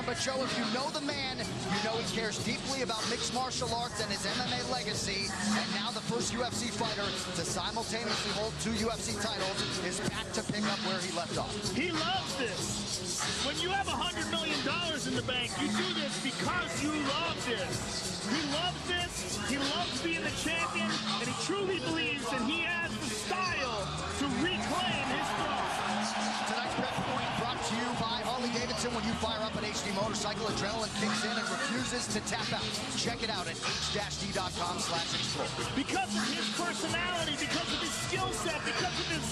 form, but Joe, if you know the man, you know he cares deeply about mixed martial arts and his MMA legacy. And now the first UFC fighter to simultaneously hold 2 UFC titles is back to pick up where he left off. He loves this. When you have $100 million in the bank, you do this because you love this. He loves this, he loves being the champion, and he truly believes that he has the style to reclaim his throne. Tonight's press point brought to you by Harley-Davidson. When you fire up an HD motorcycle, adrenaline kicks in and refuses to tap out. Check it out at h-d.com/explore. Because of his personality, because of his skill set, because of his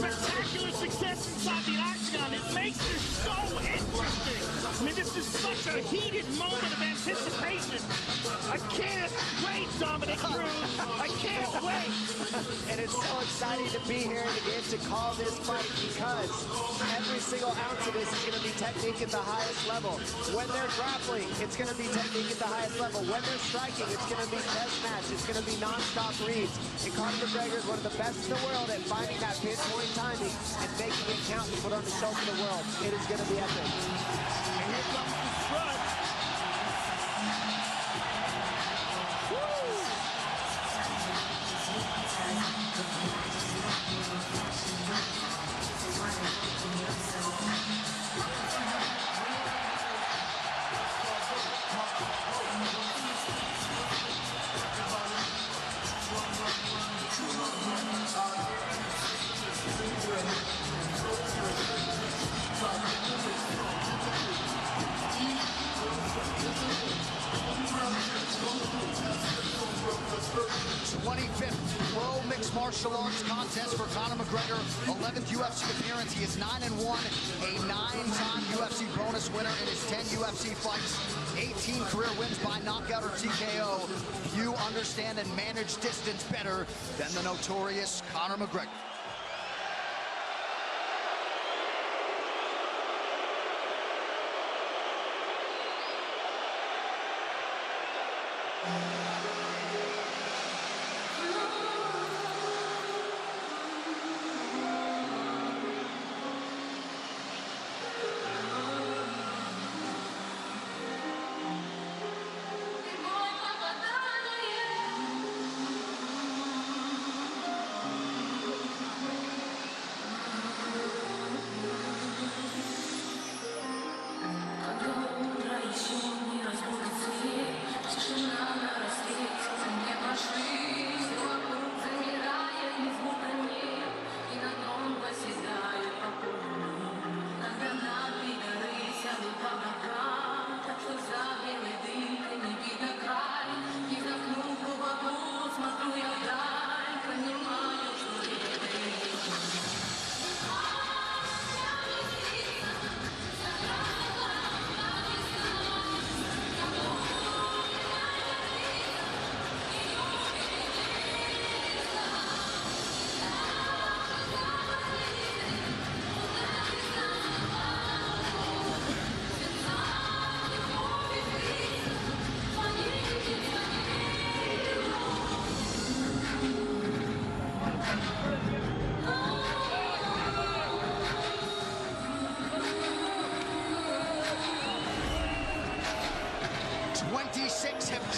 spectacular success inside the octagon, it makes this so interesting. I mean, this is such a heated moment of anticipation. I can't wait, Dominic Cruz. I can't wait. And it's so exciting to be here and to get to call this fight because every single ounce of this is going to be technique at the highest level. When they're grappling, it's going to be technique at the highest level. When they're striking, it's going to be test match. It's going to be non-stop reads. And Conor McGregor is one of the best in the world at finding that pinpoint timing and making it count to put on the show for the world. It is going to be epic. And here comes the strut. Pro Mixed Martial Arts contest for Conor McGregor, 11th UFC appearance. He is 9-1, a 9-time UFC bonus winner in his 10 UFC fights, 18 career wins by knockout or TKO. Few understand and manage distance better than the notorious Conor McGregor.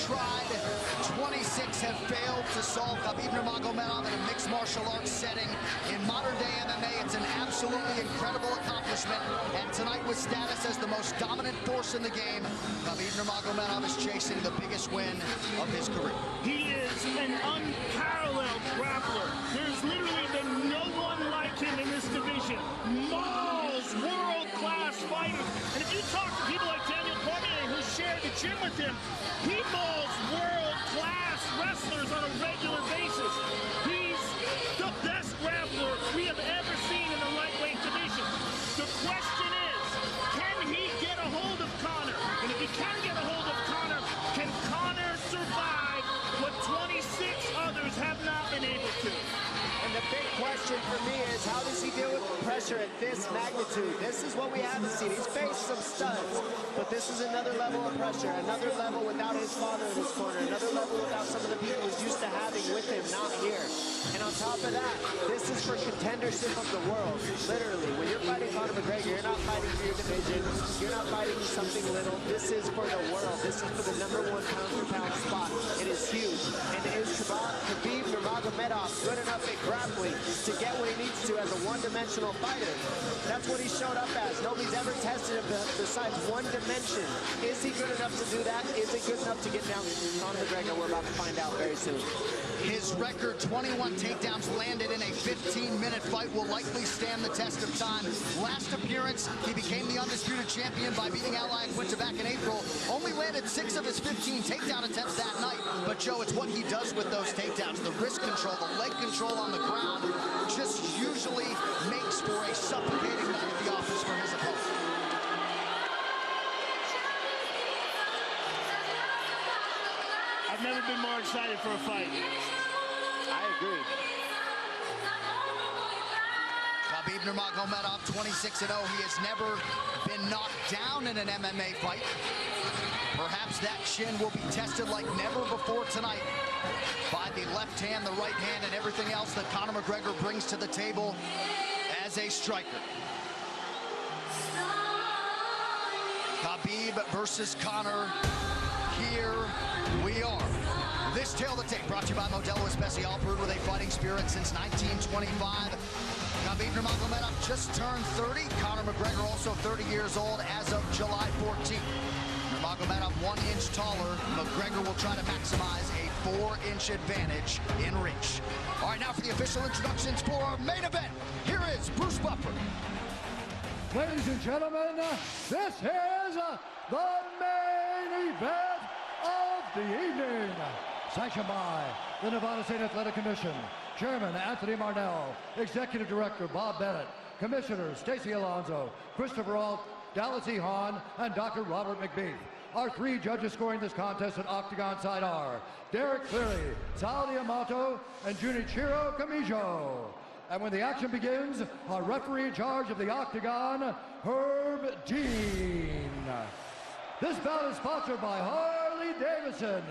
Tried, 26 have failed to solve Khabib Nurmagomedov in a mixed martial arts setting. In modern-day MMA, it's an absolutely incredible accomplishment. And tonight, with status as the most dominant force in the game, Khabib Nurmagomedov is chasing the biggest win of his career. He is an unparalleled grappler. There's literally been no one like him in this division. Mauls world-class fighters. And if you talk to people like Daniel Cormier, who shared the gym with him, he mauls world-class wrestlers on a regular basis. He's the best grappler we have ever seen in the lightweight division. The question is, can he get a hold of Conor? And if he can get a hold of Conor, can Conor survive what 26 others have not been able to? And And the big question for me is, how does he deal with pressure at this magnitude? This is what we haven't seen. He's faced some studs, but this is another level of pressure, another level without his father in his corner, another level without some of the people he's used to having with him, not here. And on top of that, this is for contendership of the world. Literally, when you're fighting Conor McGregor, you're not fighting for your division, you're not fighting something little. This is for the world. This is for the #1 pound-for-pound spot. It is huge. And is Khabib Nurmagomedov good enough at grappling to get what he needs to as a one-dimensional fighter? That's what he showed up as. Nobody's ever tested him besides one dimension. Is he good enough to do that? Is he good enough to get down Conor McGregor? We're about to find out very soon. His record, 21 takedowns landed in a 15-minute fight, will likely stand the test of time. Last appearance, he became the undisputed champion by beating Al Iaquinta back in April. Only landed 6 of his 15 takedown attempts that night. But, Joe, it's what he does with those takedowns. The wrist control, the leg control on the ground just usually makes for a suffocating night at the office for his opponent. I've never been more excited for a fight. I agree. Khabib Nurmagomedov, 26-0. He has never been knocked down in an MMA fight. Perhaps that chin will be tested like never before tonight by the left hand, the right hand, and everything else that Conor McGregor brings to the table as a striker. Khabib versus Conor. Here we are. This Tale of the Tape brought to you by Modelo Especial, brewed with a fighting spirit since 1925. Khabib Nurmagomedov just turned 30. Conor McGregor also 30 years old as of July 14th. Nurmagomedov 1 inch taller. McGregor will try to maximize a 4-inch advantage in reach. All right, now for the official introductions for our main event. Here is Bruce Buffer. Ladies and gentlemen, this is the main event of the evening. Sanctioned by the Nevada State Athletic Commission, Chairman Anthony Marnell, Executive Director Bob Bennett, Commissioners Stacey Alonso, Christopher Alt, Dallas E. Hahn, and Dr. Robert McBeath. Our 3 judges scoring this contest at Octagon side are Derek Cleary, Sal Diamato, and Junichiro Kamijo. And when the action begins, our referee in charge of the Octagon, Herb Dean. This bout is sponsored by Harley Davidson.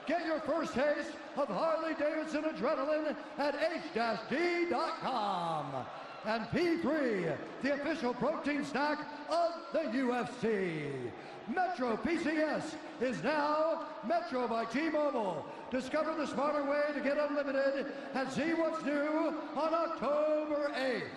Get your first taste of Harley Davidson adrenaline at h-d.com. And P3, the official protein snack of the UFC. Metro PCS is now Metro by T-Mobile. Discover the smarter way to get unlimited and see what's new on October 8th.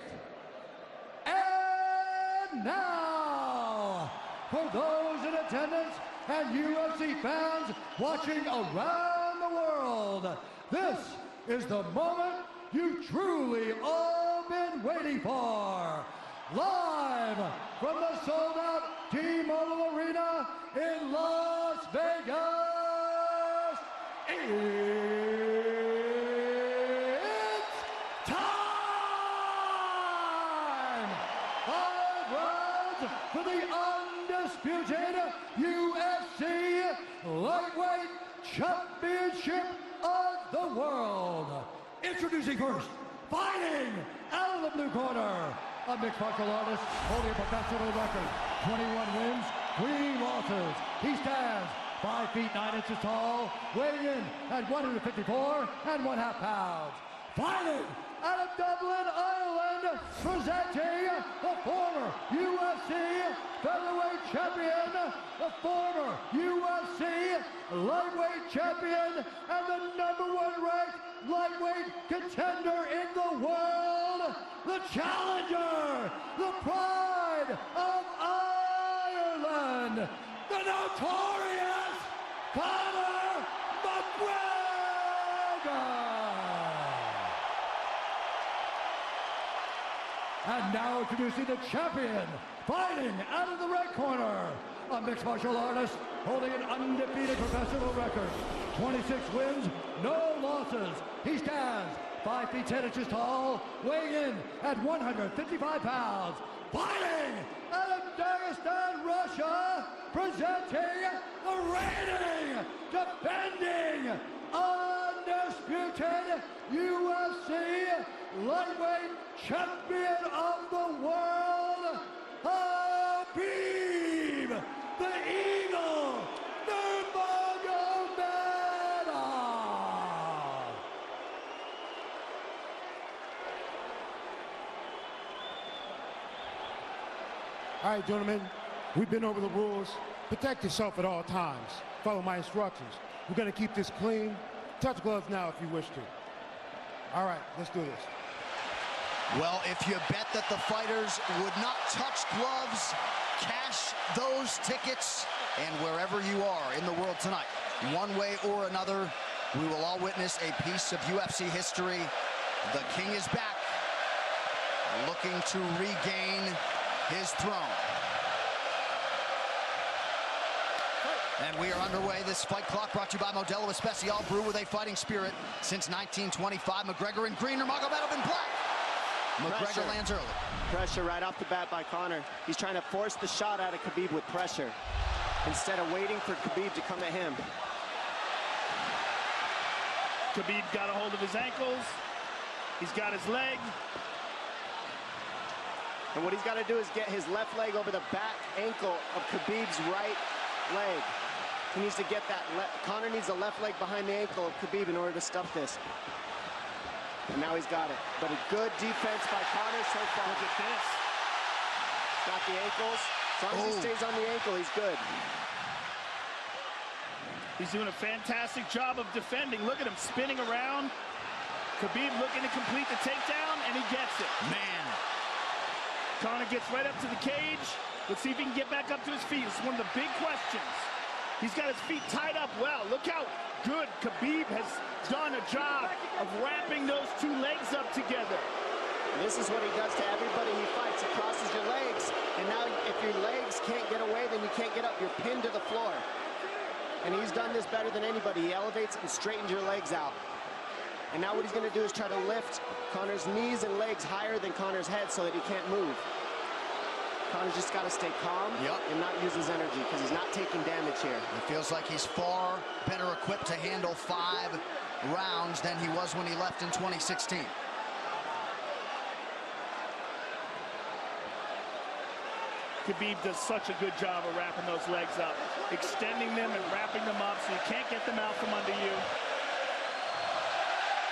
And now, for those in attendance and UFC fans watching around the world, this is the moment you've truly all been waiting for. Live from the sold-out T-Mobile Arena in Las Vegas, it's time! 5 rounds for the undisputed UFC Lightweight Championship of the world. Introducing first, fighting out of the blue corner, a mixed martial artist holding a professional record, 21 wins, 3 losses. He stands 5 feet 9 inches tall, weighing in at 154 1/2 pounds. Fighting out of Dublin, Ireland, presenting the former UFC featherweight champion, the former UFC lightweight champion, and the #1 ranked lightweight contender in the world, the challenger, the pride of Ireland, the notorious Conor McGregor. And now introducing the champion, fighting out of the red corner, a mixed martial artist holding an undefeated professional record, 26 wins, no losses. He stands 5 feet 10 inches tall, weighing in at 155 pounds. Fighting out of Dagestan, Russia, presenting the reigning, defending, undisputed UFC champion of the world, Khabib, the Eagle, Nurmagomedov. All right, gentlemen, we've been over the rules. Protect yourself at all times. Follow my instructions. We're going to keep this clean. Touch gloves now if you wish to. All right, let's do this. Well, if you bet that the fighters would not touch gloves, cash those tickets, and wherever you are in the world tonight, one way or another, we will all witness a piece of UFC history. The King is back, looking to regain his throne. And we are underway. This fight clock brought to you by Modelo Especial, brew with a fighting spirit since 1925. McGregor in green, Nurmagomedov in black. McGregor lands early. Pressure right off the bat by Conor. He's trying to force the shot out of Khabib with pressure instead of waiting for Khabib to come at him. Khabib got a hold of his ankles. He's got his leg. And what he's got to do is get his left leg over the back ankle of Khabib's right leg. He needs to get that. Conor needs the left leg behind the ankle of Khabib in order to stop this. And now he's got it. But a good defense by Conor so far. Look at this. Got the ankles. As long as he stays on the ankle, he's good. He's doing a fantastic job of defending. Look at him spinning around. Khabib looking to complete the takedown, and he gets it. Man. Conor gets right up to the cage. Let's see if he can get back up to his feet. It's one of the big questions. He's got his feet tied up well. Look how good Khabib has done a job of wrapping those two legs up together. This is what he does to everybody he fights. He crosses your legs, and now if your legs can't get away, then you can't get up. You're pinned to the floor. And he's done this better than anybody. He elevates and straightens your legs out. And now what he's going to do is try to lift Conor's knees and legs higher than Conor's head so that he can't move. Conor's just got to stay calm and not use his energy because he's not taking damage here. It feels like he's far better equipped to handle 5 rounds than he was when he left in 2016. Khabib does such a good job of wrapping those legs up, extending them and wrapping them up so you can't get them out from under you.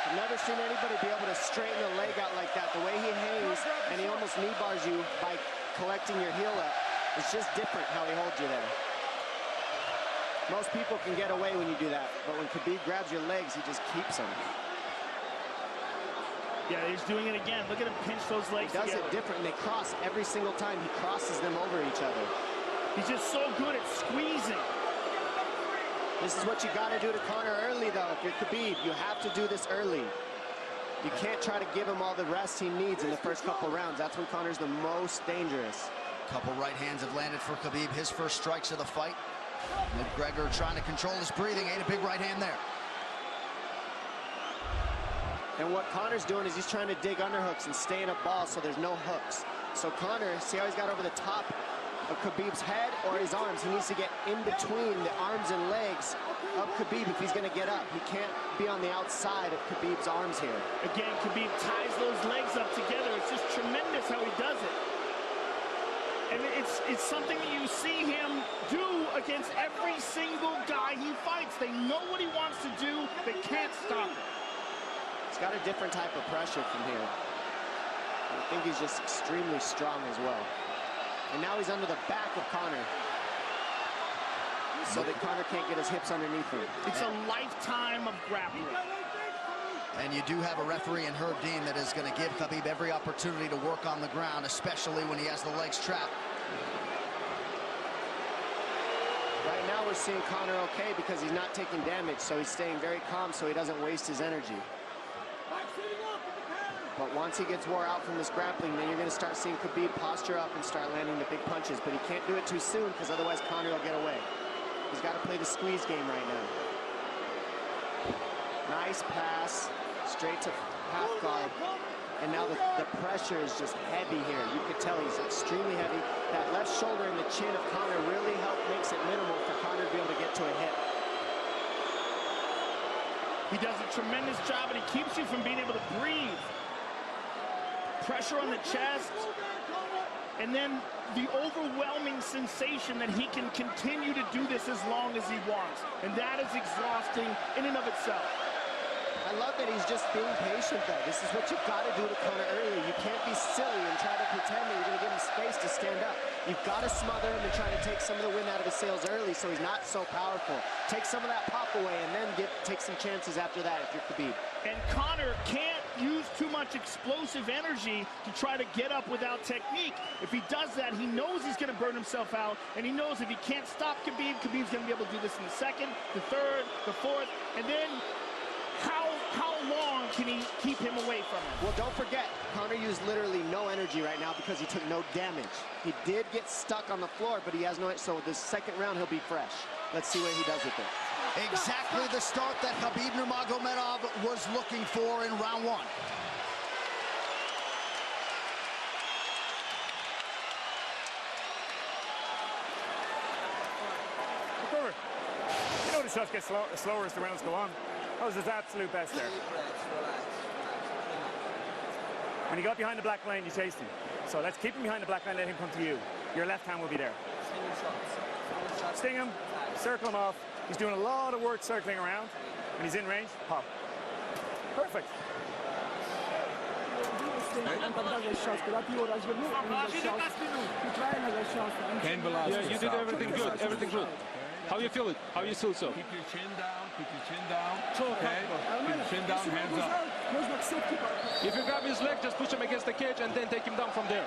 I've never seen anybody be able to straighten a leg out like that. The way he hangs and he almost knee bars you by collecting your heel up. It's just different how he holds you there. Most people can get away when you do that, but when Khabib grabs your legs, he just keeps them. Yeah, he's doing it again. Look at him pinch those legs He does together. it different, and they cross every single time. He crosses them over each other. He's just so good at squeezing. This is what you got to do to Conor early, though. If you're Khabib, you have to do this early. You can't try to give him all the rest he needs in the first couple rounds. That's when Conor's the most dangerous. Couple right hands have landed for Khabib. His first strikes of the fight. McGregor trying to control his breathing. Ate a big right hand there. And what Conor's doing is he's trying to dig underhooks and stay in a ball so there's no hooks. So Conor, see how he's got over the top of Khabib's head or his arms? He needs to get in between the arms and legs of Khabib if he's going to get up. He can't be on the outside of Khabib's arms here. Again, Khabib ties those legs up together. It's just tremendous how he does it. And it's something that you see him do against every single guy he fights. They know what he wants to do. They can't stop it. He's got a different type of pressure from here. I think he's just extremely strong as well. And now he's under the back of Conor, so that Conor can't get his hips underneath him. It's a lifetime of grappling. And you do have a referee in Herb Dean that is going to give Khabib every opportunity to work on the ground, especially when he has the legs trapped. Right now we're seeing Conor okay because he's not taking damage, so he's staying very calm so he doesn't waste his energy. But once he gets wore out from this grappling, then you're going to start seeing Khabib posture up and start landing the big punches. But he can't do it too soon because otherwise Conor will get away. He's got to play the squeeze game right now. Nice pass, straight to half guard. And now the pressure is just heavy here. You could tell he's extremely heavy. That left shoulder and the chin of Conor really makes it minimal for Conor to be able to get to a hit. He does a tremendous job, and he keeps you from being able to breathe. pressure on the chest, and then the overwhelming sensation that he can continue to do this as long as he wants. And that is exhausting in and of itself. I love that he's just being patient, though. This is what you've got to do to Conor early. You can't be silly and try to pretend that you're going to give him space to stand up. You've got to smother him and try to take some of the wind out of his sails early so he's not so powerful. Take some of that pop away and then take some chances after that if you're Khabib. And Conor can't use too much explosive energy to try to get up without technique. If he does that, he knows he's going to burn himself out, and he knows if he can't stop Khabib, Khabib's going to be able to do this in the second, the third, the fourth, and then how long can he keep him away from him? Well, don't forget, Conor used literally no energy right now because he took no damage. He did get stuck on the floor, but he has no, so this second round he'll be fresh. Let's see what he does with it. Exactly the start that Khabib Nurmagomedov was looking for in round one. Gregor, you know the shots get slower as the rounds go on. That was his absolute best there. When he got behind the black line, you chased him. So let's keep him behind the black line, let him come to you. Your left hand will be there. Sting him, circle him off. He's doing a lot of work circling around. When he's in range, pop. Perfect. Yeah, you did everything good, everything good. How you feel it? How you feel so? Keep your chin down, keep your chin down. Okay? Keep your chin down, hands up. If you grab his leg, just push him against the cage and then take him down from there.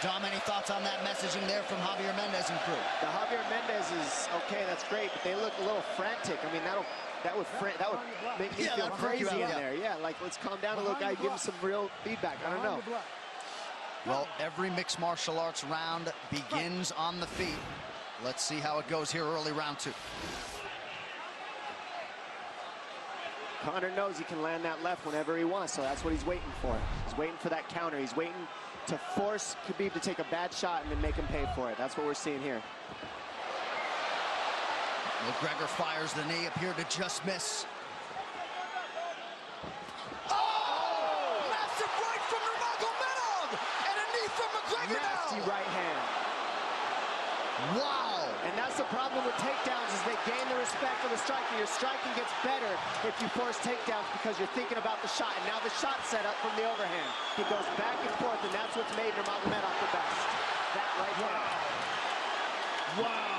Dom, any thoughts on that messaging there from Javier Mendez and crew? The Javier Mendez is okay, that's great, but they look a little frantic. I mean, that would make me feel crazy in there. Yeah, like, let's calm down a little guy, give him some real feedback. I don't know. Well, every mixed martial arts round begins on the feet. Let's see how it goes here early round two. Conor knows he can land that left whenever he wants, so that's what he's waiting for. He's waiting for that counter. He's waiting to force Khabib to take a bad shot and then make him pay for it. That's what we're seeing here. Well, Gregor fires the knee, appeared to just miss. Oh! Massive right from Nurmagomedov! And a knee from McGregor now! Nasty right hand. Wow! And that's the problem with takedowns, is they gain the respect of the striker. Your striking gets better if you force takedowns because you're thinking about the shot. And now the shot set up from the overhand. He goes back and forth, and that's what's made Nurmagomedov the best. That right hand. Wow.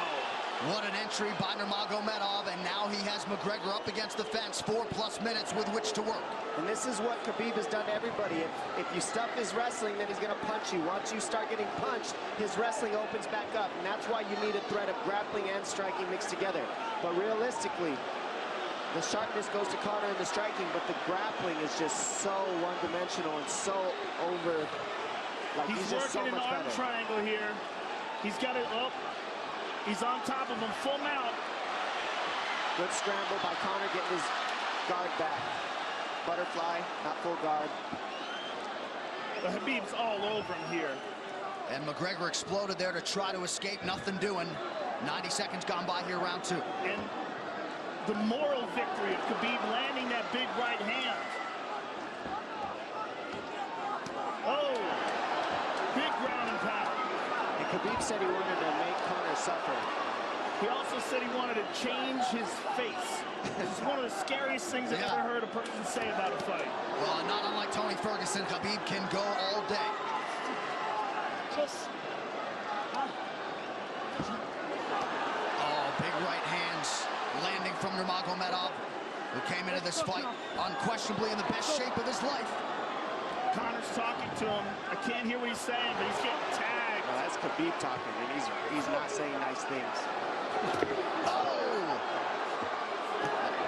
What an entry by Nurmagomedov, and now he has McGregor up against the fence, 4+ minutes with which to work. And this is what Khabib has done to everybody. If you stuff his wrestling, then he's going to punch you. Once you start getting punched, his wrestling opens back up, and that's why you need a threat of grappling and striking mixed together. But realistically, the sharpness goes to Conor in the striking, but the grappling is just so one-dimensional and so over. Like, He's just so working an much arm better. triangle here. He's got it up. He's on top of him, full mount. Good scramble by Conor, getting his guard back. Butterfly, not full guard. The Khabib's all over him here. And McGregor exploded there to try to escape, nothing doing. 90 seconds gone by here, round two. And the moral victory of Khabib landing that big right hand. Oh, big ground and pound. And Khabib said he wanted to make Conor suffer. He also said he wanted to change his face. This is one of the scariest things I've ever heard a person say about a fight. Well, not unlike Tony Ferguson, Khabib can go all day. Oh, big right hands landing from Nurmagomedov, who came into this fight unquestionably in the best shape of his life. Conor's talking to him. I can't hear what he's saying, but he's getting tagged. Well, that's Khabib talking, and he's not saying nice things. Oh!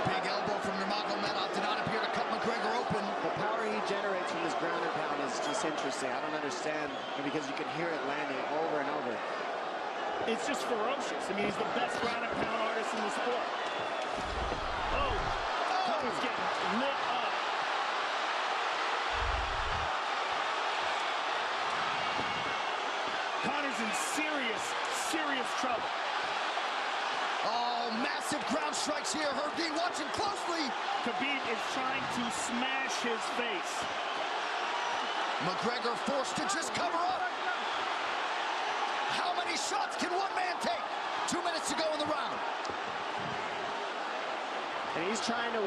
Big elbow from Nurmagomedov did not appear to cut McGregor open. The power he generates from his ground and pound is just interesting. I don't understand, because you can hear it landing over and over. It's just ferocious. I mean, he's the best ground and pound artist in the sport. Oh! Conor's getting lit up. Conor's in serious trouble. Oh, Oh, massive ground strikes here. Herb Dean watching closely. Khabib is trying to smash his face. McGregor forced to just cover up. How many shots can one man take? 2 minutes to go in the round. And he's trying to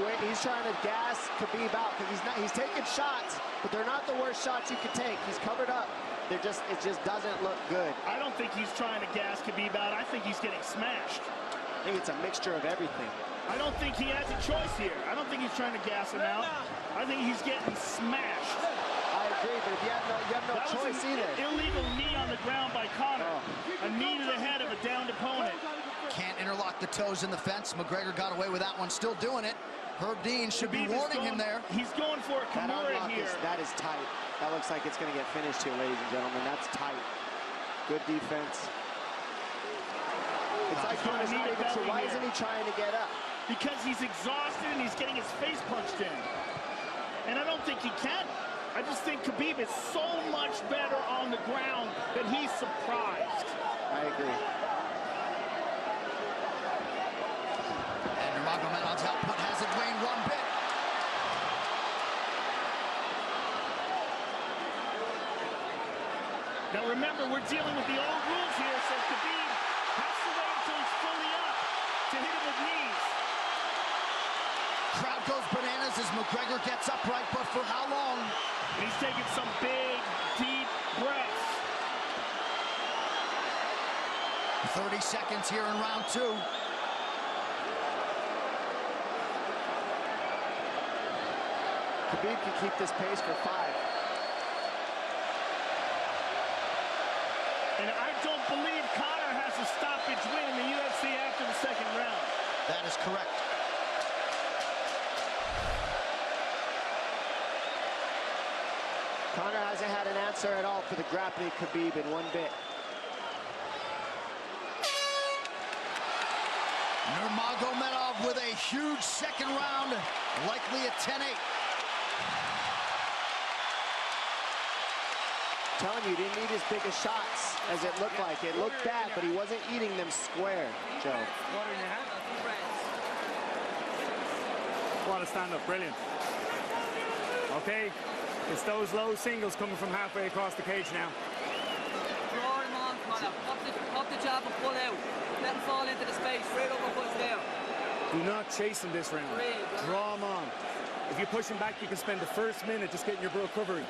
gas Khabib out because he's taking shots, but they're not the worst shots you could take. He's covered up. It just doesn't look good. I don't think he's trying to gas Khabib out. I think he's getting smashed. I think it's a mixture of everything. I don't think he has a choice here. I don't think he's trying to gas him out. I think he's getting smashed. I agree, but if you have no choice either. Illegal knee on the ground by Conor. A knee to the head of a downed opponent. Can't interlock the toes in the fence. McGregor got away with that one, still doing it. Herb Dean should be warning him there. He's going for a Kimura here. That is tight. That looks like it's going to get finished here, ladies and gentlemen. That's tight. Good defense. It's like Conor's not even sure. Why isn't he trying to get up? Because he's exhausted and he's getting his face punched in. And I don't think he can. I just think Khabib is so much better on the ground that he's surprised. I agree. And Nurmagomedov's output hasn't waned one bit. Now remember, we're dealing with the old rules here, so Khabib has to wait until he's fully up to hit him with knees. Crowd goes bananas as McGregor gets upright, but for how long? And he's taking some big, deep breaths. 30 seconds here in round 2. Khabib can keep this pace for 5. And I don't believe Conor has a stoppage win in the UFC after the second round. That is correct. Conor hasn't had an answer at all for the grappling Khabib in one bit. Nurmagomedov with a huge second round, likely a 10-8. Telling you, he didn't need as big as shots as it looked like. It looked bad, but he wasn't eating them square, Joe. What a stand-up, brilliant. Okay, it's those low singles coming from halfway across the cage now. Draw him on, Conor. Pop the jab and pull out. Let him fall into the space. Straight over push there. Do not chase him this round. Draw him on. If you push him back, you can spend the first minute just getting your recovery.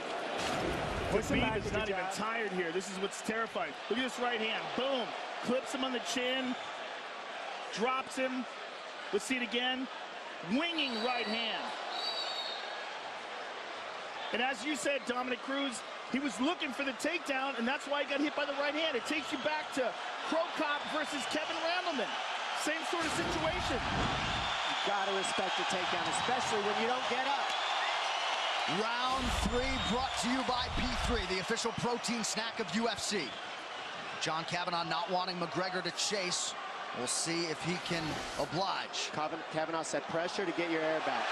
Khabib is not even tired here. This is what's terrifying. Look at this right hand. Boom. Clips him on the chin. Drops him. Let's see it again. Winging right hand. And as you said, Dominic Cruz, he was looking for the takedown, and that's why he got hit by the right hand. It takes you back to Crow Cop versus Kevin Randleman. Same sort of situation. You gotta respect the takedown, especially when you don't get up. Round 3 brought to you by P3, the official protein snack of UFC. John Kavanagh not wanting McGregor to chase. We'll see if he can oblige. Kavanagh said pressure to get your air back.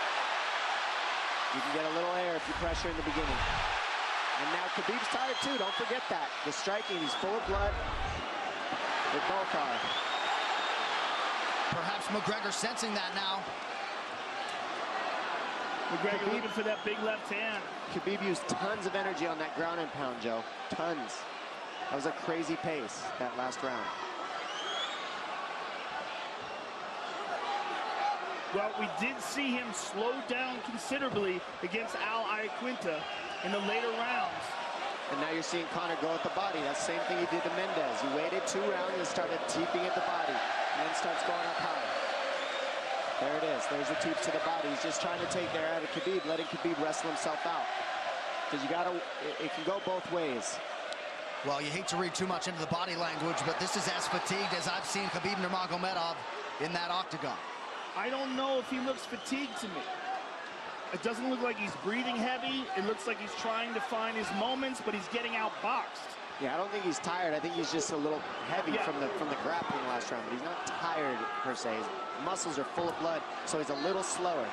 You can get a little air if you pressure in the beginning. And now Khabib's tired too, don't forget that. The striking, he's full of blood. They both are. Perhaps McGregor sensing that now. McGregor looking for that big left hand. Khabib used tons of energy on that ground and pound, Joe. Tons. That was a crazy pace, that last round. Well, we did see him slow down considerably against Al Iaquinta in the later rounds. And now you're seeing Conor go at the body. That's the same thing he did to Mendez. He waited 2 rounds and started teeping at the body. And then starts going up high. There it is. There's the teeps to the body. He's just trying to take there out of Khabib, letting Khabib wrestle himself out. Because you gotta, it can go both ways. Well, you hate to read too much into the body language, but this is as fatigued as I've seen Khabib Nurmagomedov in that octagon. I don't know if he looks fatigued to me. It doesn't look like he's breathing heavy. It looks like he's trying to find his moments, but he's getting outboxed. Yeah, I don't think he's tired. I think he's just a little heavy from the grappling last round, but he's not tired per se. His muscles are full of blood, so he's a little slower.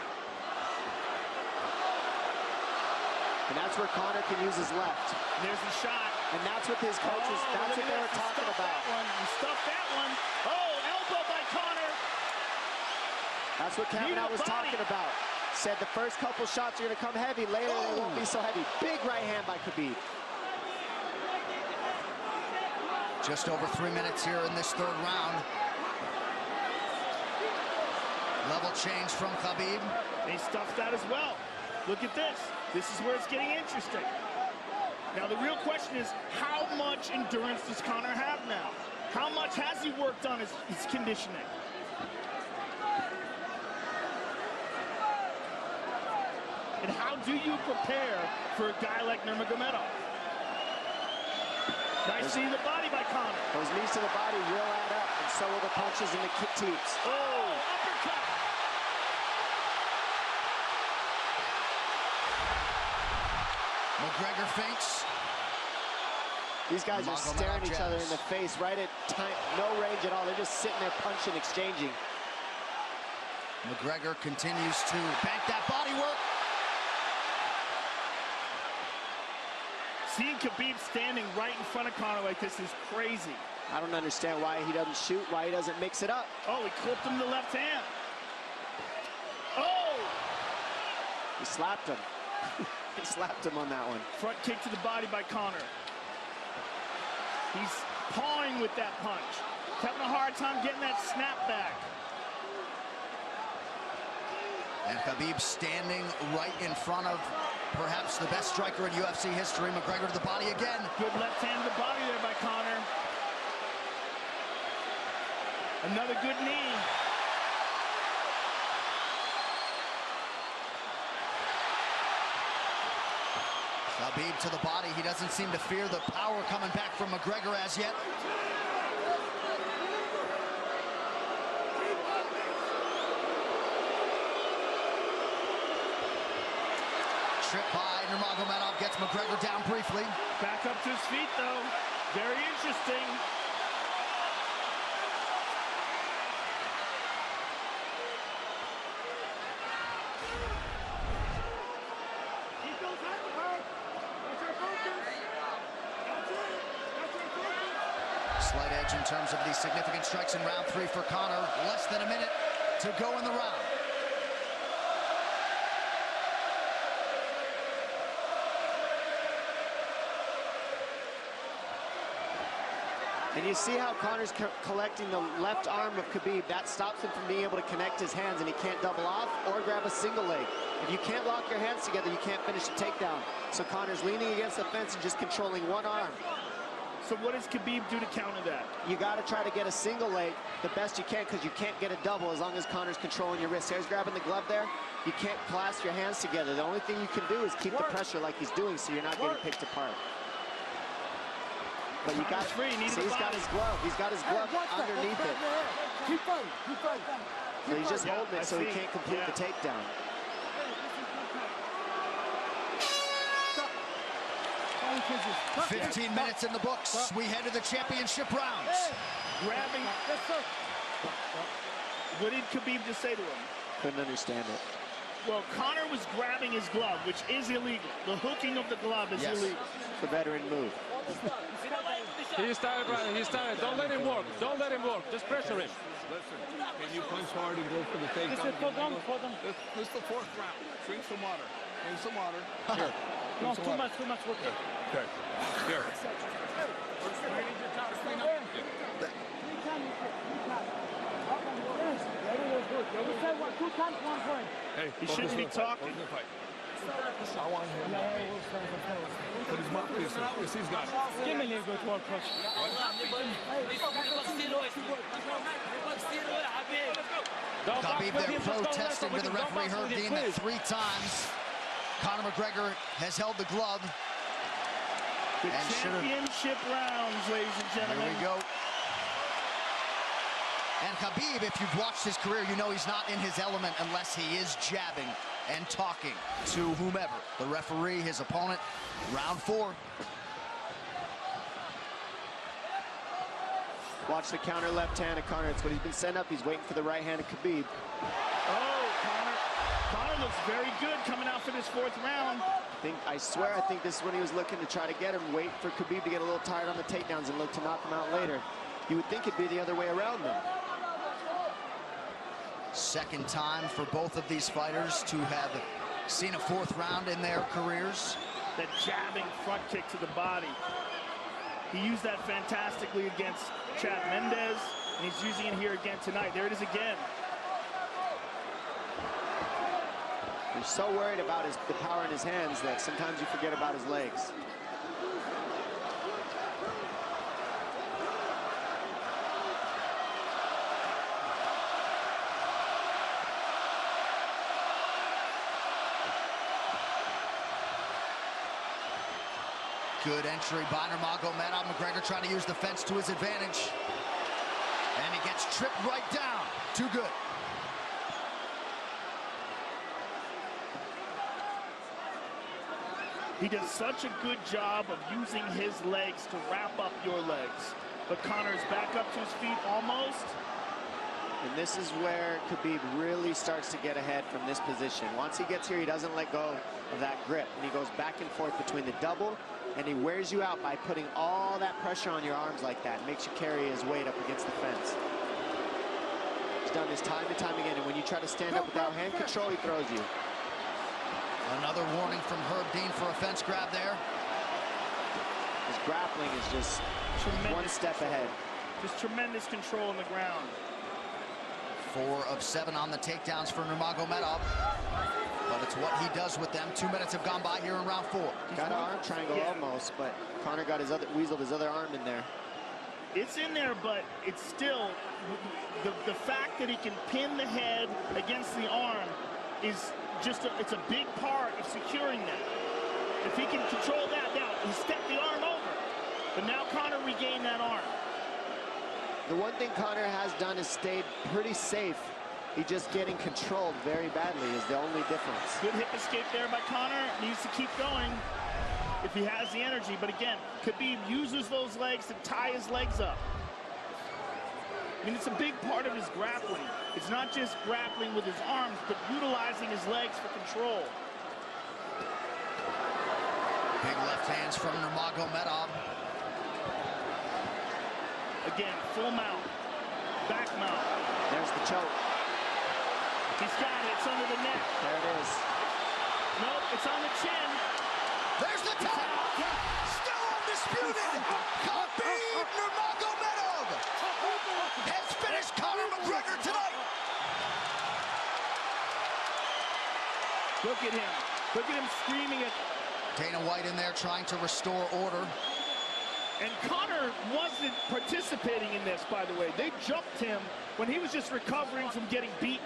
And that's where Conor can use his left. There's the shot. And that's what his coaches, that's what they were talking about. He stuffed that one. Oh, elbow by Conor. That's what Kavanaugh was talking about. Said the first couple shots are going to come heavy. Later, they won't be so heavy. Big right hand by Khabib. Just over 3 minutes here in this third round. Level change from Khabib. They stuffed that as well. Look at this. This is where it's getting interesting. Now, the real question is, how much endurance does Conor have now? How much has he worked on his conditioning? And how do you prepare for a guy like Nurmagomedov? Nice seeing the body by Conor. Those knees to the body will add up, and so will the punches and the kick teeps. Oh, uppercut. McGregor feints. These guys are staring each other in the face right at time, no range at all. They're just sitting there punching, exchanging. McGregor continues to bank that body work. Seeing Khabib standing right in front of Conor like this is crazy. I don't understand why he doesn't shoot, why he doesn't mix it up. Oh, he clipped him the left hand. Oh! He slapped him. He slapped him on that one. Front kick to the body by Conor. He's pawing with that punch. He's having a hard time getting that snap back. And Khabib standing right in front of perhaps the best striker in UFC history. McGregor to the body again. Good left hand to the body there by Conor. Another good knee. Khabib to the body. He doesn't seem to fear the power coming back from McGregor as yet. Trip by Nurmagomedov gets McGregor down briefly. Back up to his feet, though. Very interesting. Slight edge in terms of the significant strikes in round 3 for Conor. Less than a minute to go in the round. And you see how Conor's collecting the left arm of Khabib. That stops him from being able to connect his hands, and he can't double off or grab a single leg. If you can't lock your hands together, you can't finish a takedown. So Conor's leaning against the fence and just controlling one arm. So what does Khabib do to counter that? You got to try to get a single leg the best you can, because you can't get a double as long as Conor's controlling your wrist. Here's grabbing the glove there. You can't clasp your hands together. The only thing you can do is keep the pressure like he's doing, so you're not getting picked apart. But you got free. See, he's got his glove. He's got his glove underneath it. Keep fighting. Keep fighting. So he's just holding it so he can't complete the takedown. Hey. 15 minutes in the books. We head to the championship rounds. Grabbing. What did Khabib just say to him? Couldn't understand it. Well, Conor was grabbing his glove, which is illegal. The hooking of the glove is illegal. It's the veteran move. He started, right? He started. Don't let him work. Don't let him work. Just pressure him. Listen, can you punch hard and go for the takedown? This is the 4th round. Drink some water. Drink some water. Here. No, too much work. Okay. Here. Hey, he shouldn't be talking. I want him. Put his mouth this. Yes, he's got it. Give me a little bit more pressure. Khabib there protesting to the referee. Heard deemed that 3 times. Conor McGregor has held the glove. The championship rounds, ladies and gentlemen. Here we go. And Khabib, if you've watched his career, you know he's not in his element unless he is jabbing and talking to whomever. The referee, his opponent. Round 4. Watch the counter left hand of Conor. It's what he's been setting up. He's waiting for the right hand of Khabib. Oh, Conor looks very good coming out for this 4th round. I swear, I think this is when he was looking to try to get him, wait for Khabib to get a little tired on the takedowns and look to knock him out later. You would think it'd be the other way around, though. Second time for both of these fighters to have seen a fourth round in their careers. That jabbing front kick to the body. He used that fantastically against Chad Mendes, and he's using it here again tonight. There it is again. You're so worried about the power in his hands that sometimes you forget about his legs. Good entry by Nurmagomedov. McGregor trying to use the fence to his advantage. And he gets tripped right down. Too good. He does such a good job of using his legs to wrap up your legs. But Conor's back up to his feet almost. And this is where Khabib really starts to get ahead from this position. Once he gets here, he doesn't let go of that grip. And he goes back and forth between the double, and he wears you out by putting all that pressure on your arms like that. Makes you carry his weight up against the fence. He's done this time and time again. And when you try to stand up without hand control, he throws you. Another warning from Herb Dean for a fence grab there. His grappling is just one step ahead. Just tremendous control on the ground. 4 of 7 on the takedowns for Nurmagomedov. But it's what he does with them. 2 minutes have gone by here in round 4. Got an arm triangle almost, but Conor got weaseled his other arm in there. It's in there, but it's still the fact that he can pin the head against the arm is just it's a big part of securing that. If he can control that, now he stepped the arm over, but now Conor regained that arm. The one thing Conor has done is stayed pretty safe. He's just getting controlled very badly is the only difference. Good hip escape there by Conor. Needs to keep going if he has the energy. But again, Khabib uses those legs to tie his legs up. I mean, it's a big part of his grappling. It's not just grappling with his arms, but utilizing his legs for control. Big left hands from Nurmagomedov. Again, full mount, back mount. There's the choke. He's got it, it's under the neck. There it is. Nope, it's on the chin. There's the tap. Still undisputed. Khabib Nurmagomedov has finished Conor McGregor tonight. Look at him. Look at him screaming at Dana White in there trying to restore order. And Conor wasn't participating in this, by the way. They jumped him when he was just recovering from getting beaten.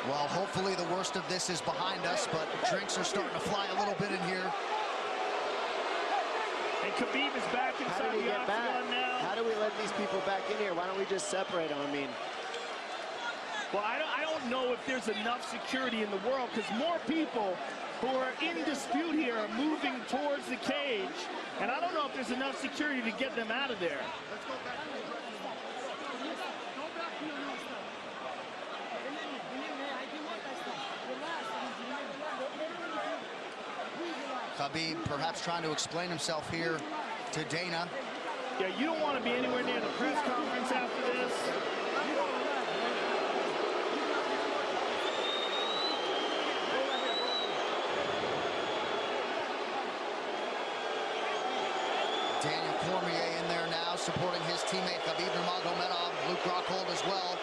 Well, hopefully the worst of this is behind us, but drinks are starting to fly a little bit in here. And Khabib is back inside the octagon now. How do we let these people back in here? Why don't we just separate them? I mean, well, I don't know if there's enough security in the world, because more people who are in dispute here are moving towards the cage, and I don't know if there's enough security to get them out of there. Khabib perhaps trying to explain himself here to Dana. Yeah, you don't want to be anywhere near the press conference after this. Daniel Cormier in there now, supporting his teammate Khabib Nurmagomedov. Luke Rockhold as well.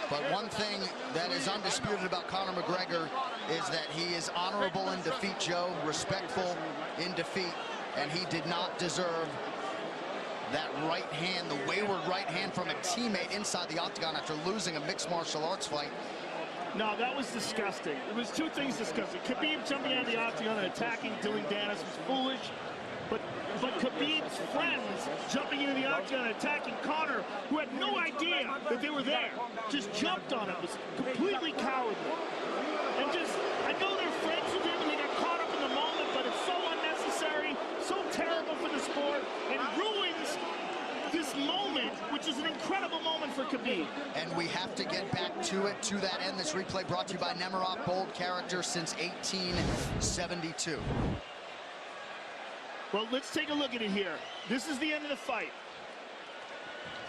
But one thing that is undisputed about Conor McGregor is that he is honorable in defeat, Joe, respectful in defeat, and he did not deserve that right hand, the wayward right hand from a teammate inside the octagon after losing a mixed martial arts fight. No, that was disgusting. It was 2 things disgusting. Khabib jumping out of the octagon and attacking Dylan Dennis was foolish. But Khabib's friends jumping into the octagon and attacking Conor, who had no idea that they were there, just jumped on him. It was completely cowardly. And just, I know they're friends with him and they got caught up in the moment, but it's so unnecessary, so terrible for the sport, and ruins this moment, which is an incredible moment for Khabib. And we have to get back to it, to that end. This replay brought to you by Nurmagomedov, bold character since 1872. Well, let's take a look at it here. This is the end of the fight.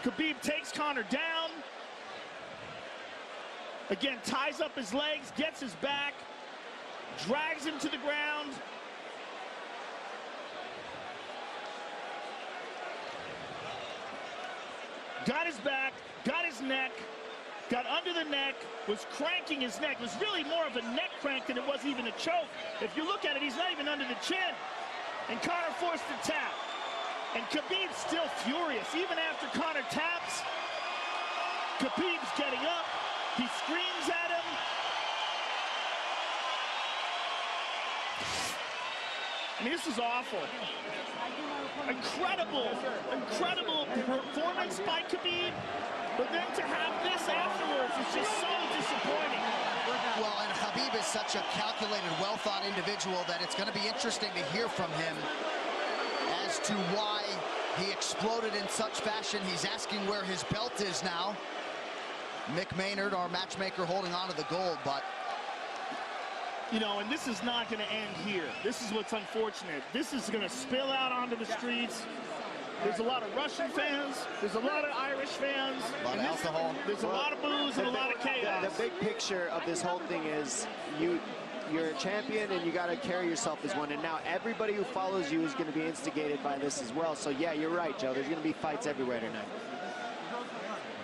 Khabib takes Conor down. Again, ties up his legs, gets his back, drags him to the ground. Got his back, got his neck, got under the neck, was cranking his neck. It was really more of a neck crank than it was even a choke. If you look at it, he's not even under the chin. And Conor forced the tap. And Khabib's still furious. Even after Conor taps, Khabib's getting up. He screams at him. I mean, this is awful. Incredible performance by Khabib. But then to have this afterwards is just so disappointing. Well, and Khabib is such a calculated, well-thought individual that it's going to be interesting to hear from him as to why he exploded in such fashion. He's asking where his belt is now. Mick Maynard, our matchmaker, holding on to the gold, but... You know, and this is not going to end here. This is what's unfortunate. This is going to spill out onto the streets. There's a lot of Russian fans. There's a lot of Irish fans. A lot of alcohol. There's a lot of booze and a lot of chaos. The big picture of this whole thing is you're a champion and you got to carry yourself as one. And now everybody who follows you is going to be instigated by this as well. So, yeah, you're right, Joe. There's going to be fights everywhere tonight.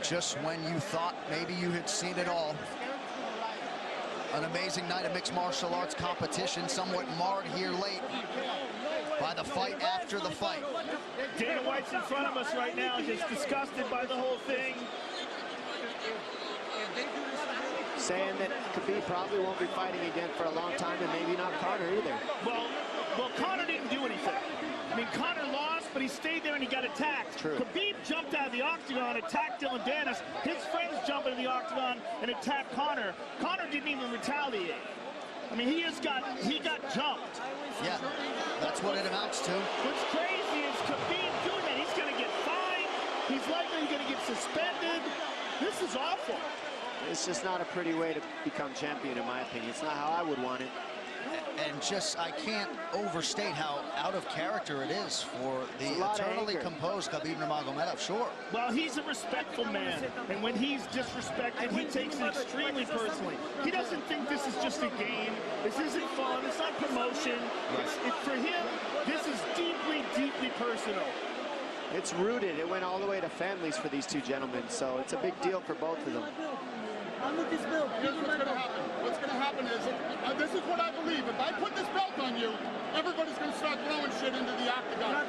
Just when you thought maybe you had seen it all. An amazing night of mixed martial arts competition, somewhat marred here late by the fight after the fight. Dana White's in front of us right now, just disgusted by the whole thing. Saying that Khabib probably won't be fighting again for a long time, and maybe not Conor either. Well, Conor didn't do anything. I mean, Conor lost, but he stayed there and he got attacked. True. Khabib jumped out of the octagon, attacked Dylan Dennis. His friends jumped into the octagon and attacked Conor. Conor didn't even retaliate. I mean, he got jumped. Yeah, that's what it amounts to. What's crazy is Khabib doing that. He's going to get fined. He's likely going to get suspended. This is awful. It's just not a pretty way to become champion, in my opinion. It's not how I would want it. And just, I can't overstate how out of character it is for the eternally composed Khabib Nurmagomedov, sure. Well, he's a respectful man, and when he's disrespected, he takes it extremely personally. He doesn't think this is just a game. This isn't fun. It's not promotion. For him, this is deeply, deeply personal. It's rooted. It went all the way to families for these two gentlemen, so it's a big deal for both of them. Here's what's going to happen. What's going to happen is, this is what I believe. If I put this belt on you, everybody's going to start throwing shit into the octagon.